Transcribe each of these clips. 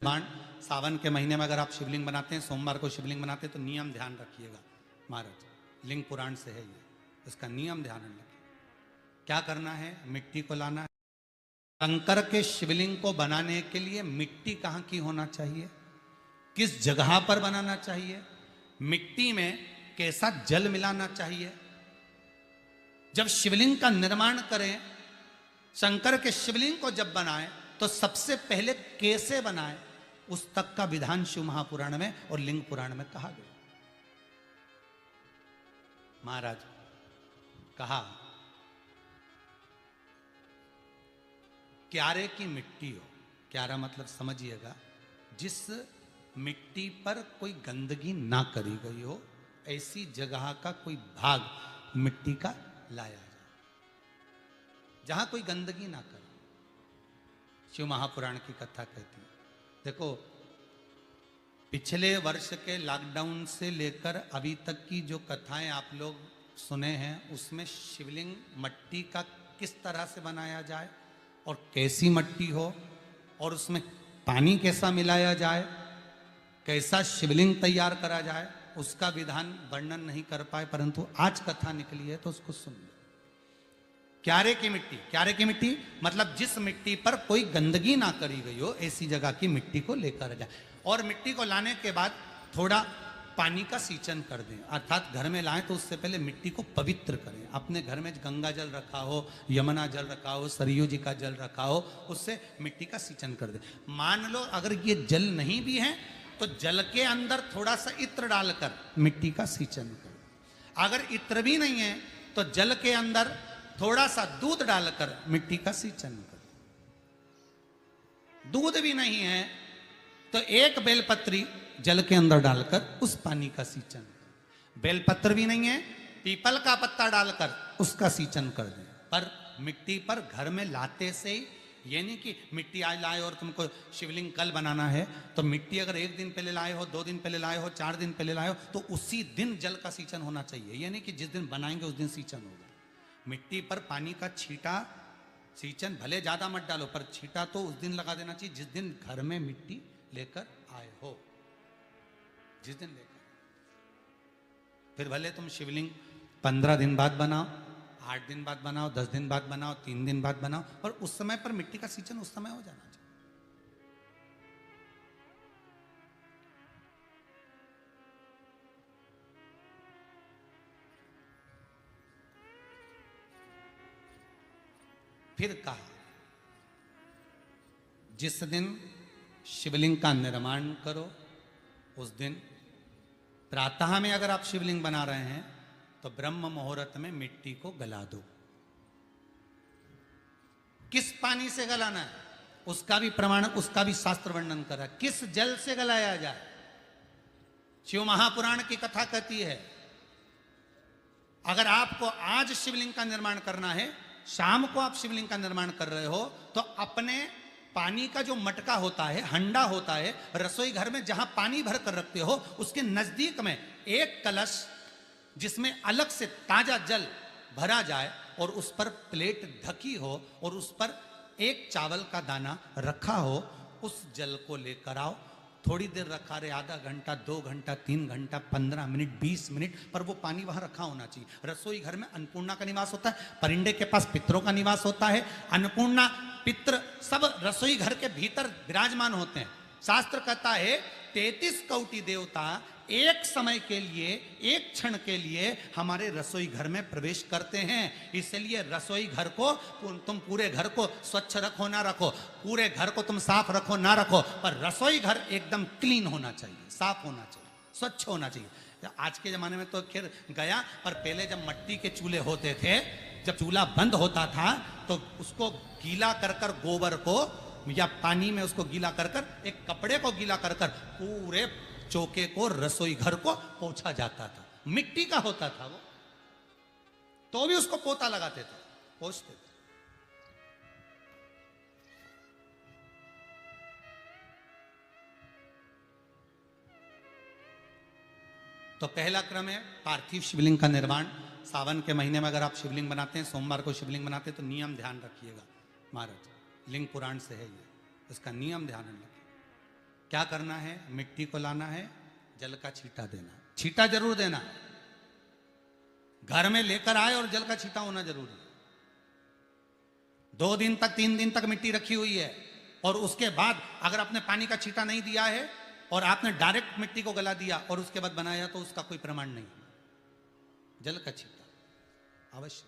बाण सावन के महीने में अगर आप शिवलिंग बनाते हैं, सोमवार को शिवलिंग बनाते हैं, तो नियम ध्यान रखिएगा महाराज। लिंग पुराण से है ये, इसका नियम ध्यान रखिए। क्या करना है? मिट्टी को लाना है। शंकर के शिवलिंग को बनाने के लिए मिट्टी कहाँ की होना चाहिए, किस जगह पर बनाना चाहिए, मिट्टी में कैसा जल मिलाना चाहिए। जब शिवलिंग का निर्माण करें, शंकर के शिवलिंग को जब बनाएं, तो सबसे पहले कैसे बनाएं, उस तक का विधान शिव महापुराण में और लिंग पुराण में कहा गया। महाराज कहा, क्यारे की मिट्टी हो, क्यारा मतलब समझिएगा, जिस मिट्टी पर कोई गंदगी ना करी गई हो, ऐसी जगह का कोई भाग मिट्टी का लाया जाए, जहां कोई गंदगी ना करे। शिव महापुराण की कथा कहती है। देखो, पिछले वर्ष के लॉकडाउन से लेकर अभी तक की जो कथाएं आप लोग सुने हैं, उसमें शिवलिंग मट्टी का किस तरह से बनाया जाए और कैसी मट्टी हो और उसमें पानी कैसा मिलाया जाए, कैसा शिवलिंग तैयार करा जाए, उसका विधान वर्णन नहीं कर पाए, परंतु आज कथा निकली है तो उसको सुन लो। क्यारे की मिट्टी, क्यारे की मिट्टी मतलब जिस मिट्टी पर कोई गंदगी ना करी गई हो, ऐसी जगह की मिट्टी को लेकर जाए। और मिट्टी को लाने के बाद थोड़ा पानी का सींचन कर दें, अर्थात घर में लाएं तो उससे पहले मिट्टी को पवित्र करें। अपने घर में गंगा जल रखा हो, यमुना जल रखा हो, सरयू जी का जल रखा हो, उससे मिट्टी का सींचन कर दें। मान लो अगर ये जल नहीं भी है तो जल के अंदर थोड़ा सा इत्र डालकर मिट्टी का सींचन करें। अगर इत्र भी नहीं है तो जल के अंदर थोड़ा सा दूध डालकर मिट्टी का सींचन करें। दूध भी नहीं है तो एक बेलपत्री जल के अंदर डालकर उस पानी का सींचन करें। बेलपत्र भी नहीं है, पीपल का पत्ता डालकर उसका सींचन कर दें। पर मिट्टी पर घर में लाते से ही, ये नहीं कि मिट्टी आज लाए और तुमको शिवलिंग कल बनाना है, तो मिट्टी अगर एक दिन पहले लाए हो, 2 दिन पहले लाए हो, 4 दिन पहले लाए हो, तो उसी दिन जल का सींचन होना चाहिए। ये नहीं कि जिस दिन बनाएंगे उस दिन सींचन होगा। मिट्टी पर पानी का छींटा, सींचन भले ज्यादा मत डालो, पर छींटा तो उस दिन लगा देना चाहिए जिस दिन घर में मिट्टी लेकर आए हो, जिस दिन लेकर। फिर भले तुम शिवलिंग 15 दिन बाद बनाओ, 8 दिन बाद बनाओ, 10 दिन बाद बनाओ, 3 दिन बाद बनाओ, पर उस समय पर मिट्टी का सींचन उस समय हो जाना चाहिए। फिर कहा, जिस दिन शिवलिंग का निर्माण करो, उस दिन प्रातः में अगर आप शिवलिंग बना रहे हैं तो ब्रह्म मुहूर्त में मिट्टी को गला दो। किस पानी से गलाना है उसका भी प्रमाण, उसका भी शास्त्र वर्णन करा। किस जल से गलाया जाए, शिव महापुराण की कथा कहती है। अगर आपको आज शिवलिंग का निर्माण करना है, शाम को आप शिवलिंग का निर्माण कर रहे हो, तो अपने पानी का जो मटका होता है, हंडा होता है, रसोई घर में जहां पानी भर कर रखते हो, उसके नजदीक में एक कलश जिसमें अलग से ताजा जल भरा जाए और उस पर प्लेट ढकी हो और उस पर एक चावल का दाना रखा हो, उस जल को लेकर आओ। थोड़ी देर रखा रहे, आधा घंटा, 2 घंटा, 3 घंटा, 15 मिनट, 20 मिनट, पर वो पानी वहां रखा होना चाहिए। रसोई घर में अन्नपूर्णा का निवास होता है, परिंदे के पास पितरों का निवास होता है। अन्नपूर्णा, पित्र सब रसोई घर के भीतर विराजमान होते हैं। शास्त्र कहता है 33 कोटि देवता एक समय के लिए, एक क्षण के लिए हमारे रसोई घर में प्रवेश करते हैं। इसलिए रसोई घर को तुम पूरे घर को स्वच्छ रखो ना रखो, पूरे घर को तुम साफ रखो ना रखो, पर रसोई घर एकदम क्लीन होना चाहिए, साफ होना चाहिए, स्वच्छ होना चाहिए। आज के जमाने में तो खैर गया, पर पहले जब मिट्टी के चूल्हे होते थे, जब चूल्हा बंद होता था तो उसको गीला कर कर, गोबर को या पानी में उसको गीला कर कर, एक कपड़े को गीला कर कर पूरे चौके को, रसोई घर को पोंछा जाता था। मिट्टी का होता था वो, तो भी उसको पोता लगाते थे, पोंछते थे। तो पहला क्रम है पार्थिव शिवलिंग का निर्माण। सावन के महीने में अगर आप शिवलिंग बनाते हैं, सोमवार को शिवलिंग बनाते हैं, तो नियम ध्यान रखिएगा महाराज। लिंग पुराण से है ये, इसका नियम ध्यान रखिए। क्या करना है? मिट्टी को लाना है, जल का छींटा देना, छींटा जरूर देना, घर में लेकर आए और जल का छींटा होना जरूरी है। 2 दिन तक 3 दिन तक मिट्टी रखी हुई है और उसके बाद अगर आपने पानी का छींटा नहीं दिया है और आपने डायरेक्ट मिट्टी को गला दिया और उसके बाद बनाया तो उसका कोई प्रमाण नहीं। जल का छींटा अवश्य,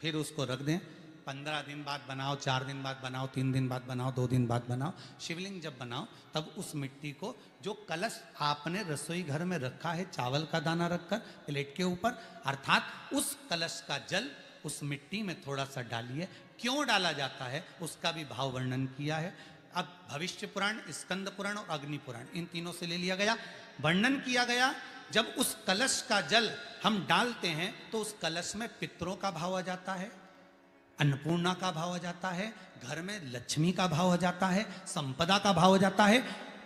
फिर उसको रख दें। 15 दिन बाद बनाओ, 4 दिन बाद बनाओ, 3 दिन बाद बनाओ, 2 दिन बाद बनाओ। शिवलिंग जब बनाओ तब उस मिट्टी को, जो कलश आपने रसोई घर में रखा है चावल का दाना रखकर प्लेट के ऊपर, अर्थात उस कलश का जल उस मिट्टी में थोड़ा सा डालिए। क्यों डाला जाता है उसका भी भाव वर्णन किया है। अब भविष्य पुराण, स्कंद पुराण और अग्नि पुराण, इन तीनों से ले लिया गया, वर्णन किया गया। जब उस कलश का जल हम डालते हैं तो उस कलश में पितरों का भाव आ जाता है, अन्नपूर्णा का भाव आ जाता है, घर में लक्ष्मी का भाव आ जाता है, संपदा का भाव आ जाता है।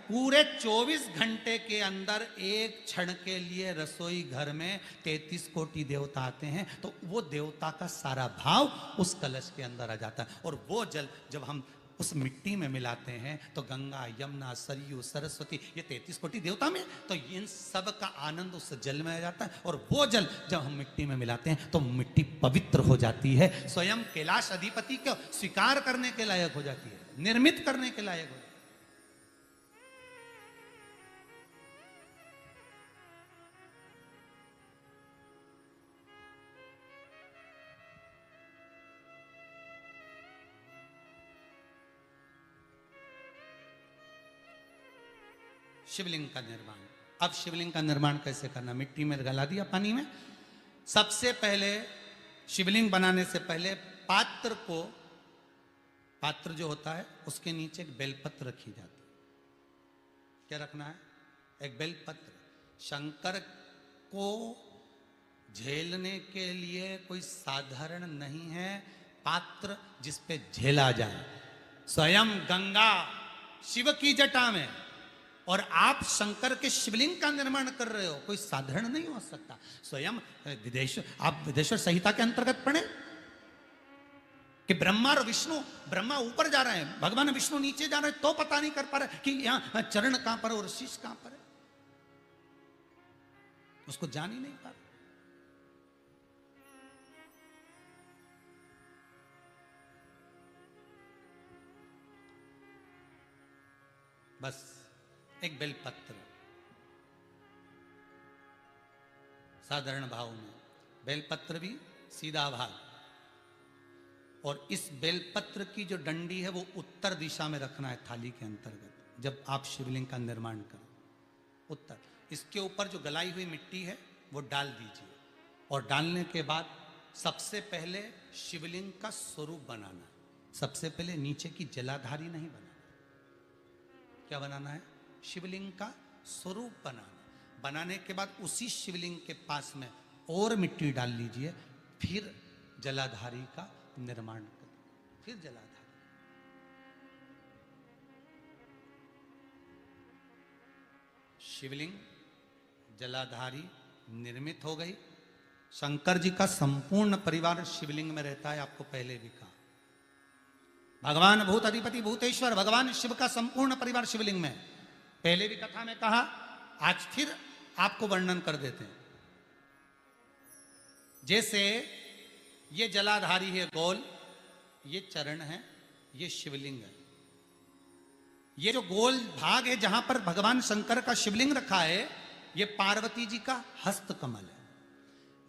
पूरे 24 घंटे के अंदर एक क्षण के लिए रसोई घर में 33 कोटि देवता आते हैं, तो वो देवता का सारा भाव उस कलश के अंदर आ जाता है। और वो जल जब हम उस मिट्टी में मिलाते हैं तो गंगा, यमुना, सरयू, सरस्वती, ये 33 कोटि देवता में, तो इन सब का आनंद उस जल में आ जाता है। और वो जल जब हम मिट्टी में मिलाते हैं तो मिट्टी पवित्र हो जाती है, स्वयं कैलाश अधिपति को स्वीकार करने के लायक हो जाती है, निर्मित करने के लायक हो जाती है। शिवलिंग का निर्माण। अब शिवलिंग का निर्माण कैसे करना? मिट्टी में गला दिया पानी में। सबसे पहले शिवलिंग बनाने से पहले पात्र को, पात्र जो होता है उसके नीचे एक बेलपत्र रखी जाती है। क्या रखना है? एक बेलपत्र। शंकर को झेलने के लिए कोई साधारण नहीं है पात्र जिस पे झेला जाए। स्वयं गंगा शिव की जटा में और आप शंकर के शिवलिंग का निर्माण कर रहे हो, कोई साधारण नहीं हो सकता। स्वयं आप विदेश्वर संहिता के अंतर्गत पढ़े कि ब्रह्मा और विष्णु, ब्रह्मा ऊपर जा रहे हैं, भगवान विष्णु नीचे जा रहे हैं, तो पता नहीं कर पा रहे कि यहां चरण कहां पर और शीश कहां पर है, उसको जान ही नहीं पा रहे। बस एक बेलपत्र, साधारण भाव में बेलपत्र भी सीधा भाग, और इस बेलपत्र की जो डंडी है वो उत्तर दिशा में रखना है थाली के अंतर्गत। जब आप शिवलिंग का निर्माण करें उत्तर, इसके ऊपर जो गलाई हुई मिट्टी है वो डाल दीजिए, और डालने के बाद सबसे पहले शिवलिंग का स्वरूप बनाना। सबसे पहले नीचे की जलाधारी नहीं बनाना। क्या बनाना है? शिवलिंग का स्वरूप बनाना। बनाने के बाद उसी शिवलिंग के पास में और मिट्टी डाल लीजिए, फिर जलाधारी का निर्माण करिए, फिर जलाधारी। शिवलिंग जलाधारी निर्मित हो गई। शंकर जी का संपूर्ण परिवार शिवलिंग में रहता है, आपको पहले भी कहा। भगवान भूत अधिपति भूतेश्वर, भगवान शिव का संपूर्ण परिवार शिवलिंग में, पहले भी कथा में कहा, आज फिर आपको वर्णन कर देते हैं। जैसे ये जलाधारी है गोल, ये चरण है, ये शिवलिंग है। ये जो गोल भाग है जहां पर भगवान शंकर का शिवलिंग रखा है, ये पार्वती जी का हस्त कमल है।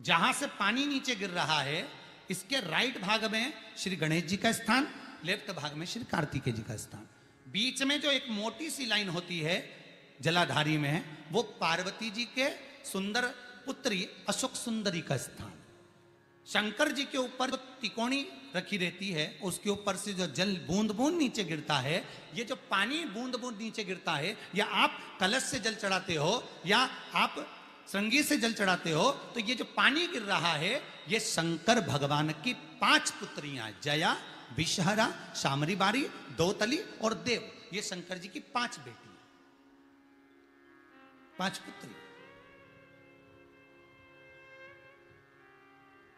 जहां से पानी नीचे गिर रहा है, इसके राइट भाग में श्री गणेश जी का स्थान, लेफ्ट भाग में श्री कार्तिकेय जी का स्थान। बीच में जो एक मोटी सी लाइन होती है जलाधारी में है, वो पार्वती जी के सुंदर पुत्री अशोक सुंदरी का स्थान। शंकर जी के ऊपर जो तिकोनी रखी रहती है, उसके ऊपर से जो जल बूंद बूंद नीचे गिरता है, ये जो पानी बूंद बूंद नीचे गिरता है, या आप कलश से जल चढ़ाते हो या आप श्रृंगी से जल चढ़ाते हो, तो ये जो पानी गिर रहा है, ये शंकर भगवान की 5 पुत्रियां, जया, विषहरा, शामरी बारी, दोतली और देव, ये शंकर जी की 5 बेटी, 5 पुत्री।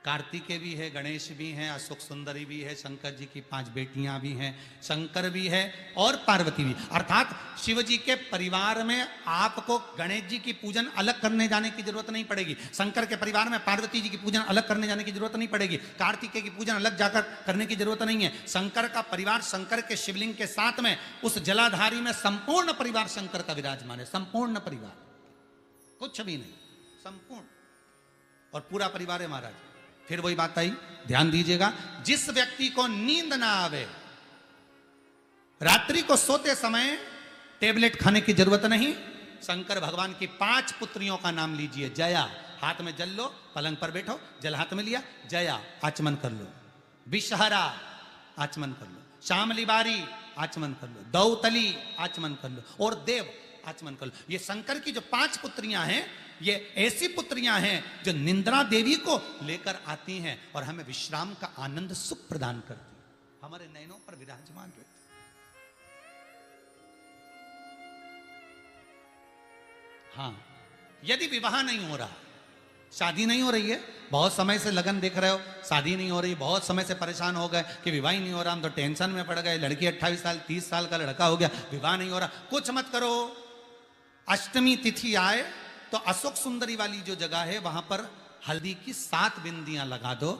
कार्तिकेय भी है, गणेश भी हैं, अशोक सुंदरी भी है, शंकर जी की 5 बेटियां भी हैं, शंकर भी है और पार्वती भी। अर्थात शिव जी के परिवार में आपको गणेश जी की पूजन अलग करने जाने की जरूरत नहीं पड़ेगी, शंकर के परिवार में पार्वती जी की पूजन अलग करने जाने की जरूरत नहीं पड़ेगी, कार्तिकेय की पूजन अलग जाकर करने की जरूरत नहीं है। शंकर का परिवार शंकर के शिवलिंग के साथ में उस जलाधारी में संपूर्ण परिवार शंकर का विराजमान है, संपूर्ण परिवार, कुछ भी नहीं, संपूर्ण और पूरा परिवार है महाराज। फिर वही बात आई, ध्यान दीजिएगा, जिस व्यक्ति को नींद ना आवे, रात्रि को सोते समय टेबलेट खाने की जरूरत नहीं, शंकर भगवान की 5 पुत्रियों का नाम लीजिए। जया, हाथ में जल लो, पलंग पर बैठो, जल हाथ में लिया, जया आचमन कर लो, विषहरा आचमन कर लो, श्यामली बारी आचमन कर लो, दौतली आचमन कर लो और देव आचमन कर लो। ये शंकर की जो 5 पुत्रियां हैं, ये ऐसी पुत्रियां हैं जो निंद्रा देवी को लेकर आती हैं और हमें विश्राम का आनंद सुख प्रदान करती हैं, हमारे नयनों पर विराजमान रहती। हाँ, यदि विवाह नहीं हो रहा, शादी नहीं हो रही है, बहुत समय से लगन देख रहे हो, शादी नहीं हो रही, बहुत समय से परेशान हो गए कि विवाह ही नहीं हो रहा, हम तो टेंशन में पड़ गए, लड़की 28 साल 30 साल का लड़का हो गया, विवाह नहीं हो रहा, कुछ मत करो। अष्टमी तिथि आए तो अशोक सुंदरी वाली जो जगह है वहां पर हल्दी की 7 बिंदियां लगा दो,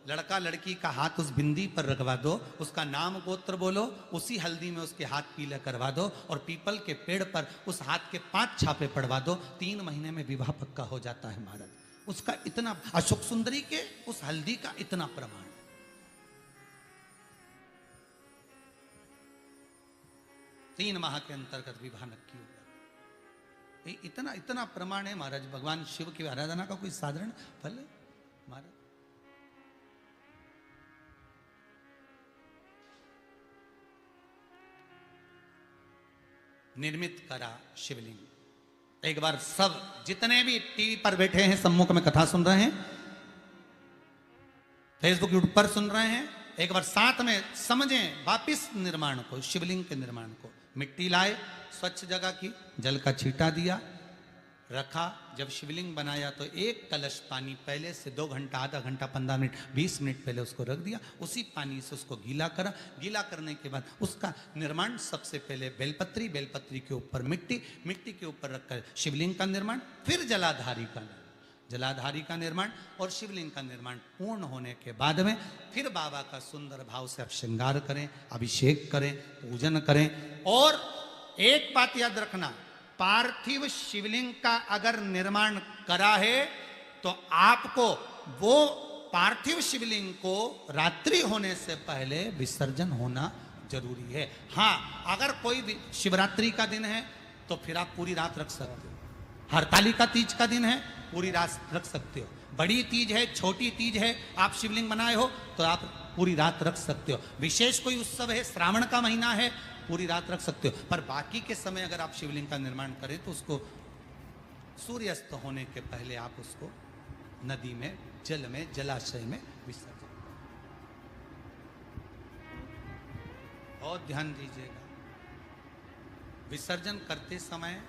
लड़का लड़की का हाथ उस बिंदी पर रखवा दो, उसका नाम गोत्र बोलो, उसी हल्दी में उसके हाथ पीले करवा दो और पीपल के पेड़ पर उस हाथ के 5 छापे पड़वा दो, 3 महीने में विवाह पक्का हो जाता है महाराज। उसका इतना, अशोक सुंदरी के उस हल्दी का इतना प्रमाण, 3 माह के अंतर्गत विवाह नक्की होगा। इतना इतना प्रमाण है महाराज, भगवान शिव की आराधना का कोई साधारण फल है महाराज। निर्मित करा शिवलिंग। एक बार सब जितने भी टीवी पर बैठे हैं, सम्मुख में कथा सुन रहे हैं, फेसबुक यूट्यूब पर सुन रहे हैं, एक बार साथ में समझें वापिस निर्माण को, शिवलिंग के निर्माण को। मिट्टी लाए, स्वच्छ जगह की, जल का छींटा दिया, रखा। जब शिवलिंग बनाया तो 1 कलश पानी पहले से 2 घंटा, आधा घंटा, 15 मिनट, 20 मिनट पहले उसको रख दिया, उसी पानी से उसको गीला करा। गीला करने के बाद उसका निर्माण सबसे पहले बेलपत्री, बेलपत्री के ऊपर मिट्टी, मिट्टी के ऊपर रखकर शिवलिंग का निर्माण, फिर जलाधारी का निर्माण, जलाधारी का निर्माण और शिवलिंग का निर्माण पूर्ण होने के बाद में फिर बाबा का सुंदर भाव से आप श्रृंगार करें, अभिषेक करें, पूजन करें। और एक बात याद रखना, पार्थिव शिवलिंग का अगर निर्माण करा है तो आपको वो पार्थिव शिवलिंग को रात्रि होने से पहले विसर्जन होना जरूरी है। हाँ, अगर कोई शिवरात्रि का दिन है तो फिर आप पूरी रात रख सकते हो, हरतालिका तीज का दिन है पूरी रात रख सकते हो, बड़ी तीज है, छोटी तीज है, आप शिवलिंग बनाए हो तो आप पूरी रात रख सकते हो, विशेष कोई उत्सव है, श्रावण का महीना है, पूरी रात रख सकते हो। पर बाकी के समय अगर आप शिवलिंग का निर्माण करें तो उसको सूर्यास्त होने के पहले आप उसको नदी में, जल में, जलाशय में विसर्जन। बहुत ध्यान दीजिएगा, विसर्जन करते समय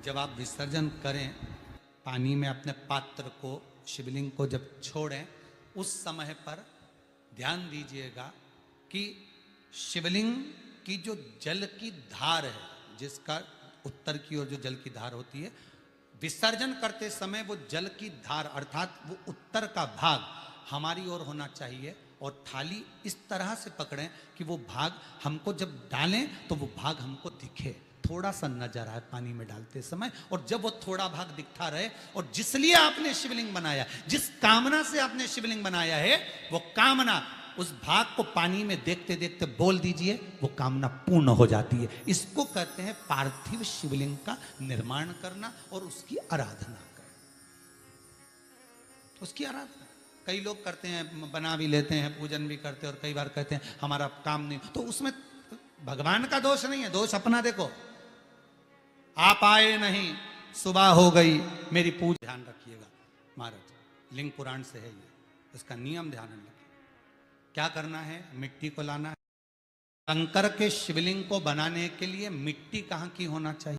जब आप विसर्जन करें, पानी में अपने पात्र को, शिवलिंग को जब छोड़ें, उस समय पर ध्यान दीजिएगा कि शिवलिंग की जो जल की धार है, जिसका उत्तर की ओर जो जल की धार होती है, विसर्जन करते समय वो जल की धार अर्थात वो उत्तर का भाग हमारी ओर होना चाहिए और थाली इस तरह से पकड़ें कि वो भाग हमको जब डालें तो वो भाग हमको दिखे, थोड़ा सा नजर आए पानी में डालते समय। और जब वो थोड़ा भाग दिखता रहे, और जिसलिए आपने शिवलिंग बनाया, जिस कामना से आपने शिवलिंग बनाया है, वो कामना उस भाग को पानी में देखते देखते बोल दीजिए, वो कामना पूर्ण हो जाती है। इसको कहते हैं पार्थिव शिवलिंग का निर्माण करना और उसकी आराधना करना, उसकी आराधना। कई लोग करते हैं, बना भी लेते हैं, पूजन भी करते हैं, और कई बार कहते हैं हमारा काम नहीं, तो उसमें भगवान का दोष नहीं है, दोष अपना देखो। आप आए नहीं, सुबह हो गई, मेरी पूजा, ध्यान रखिएगा महाराज, लिंग पुराण से है ये, इसका नियम ध्यान रखिए। क्या करना है, मिट्टी को लाना है। शंकर के शिवलिंग को बनाने के लिए मिट्टी कहाँ की होना चाहिए?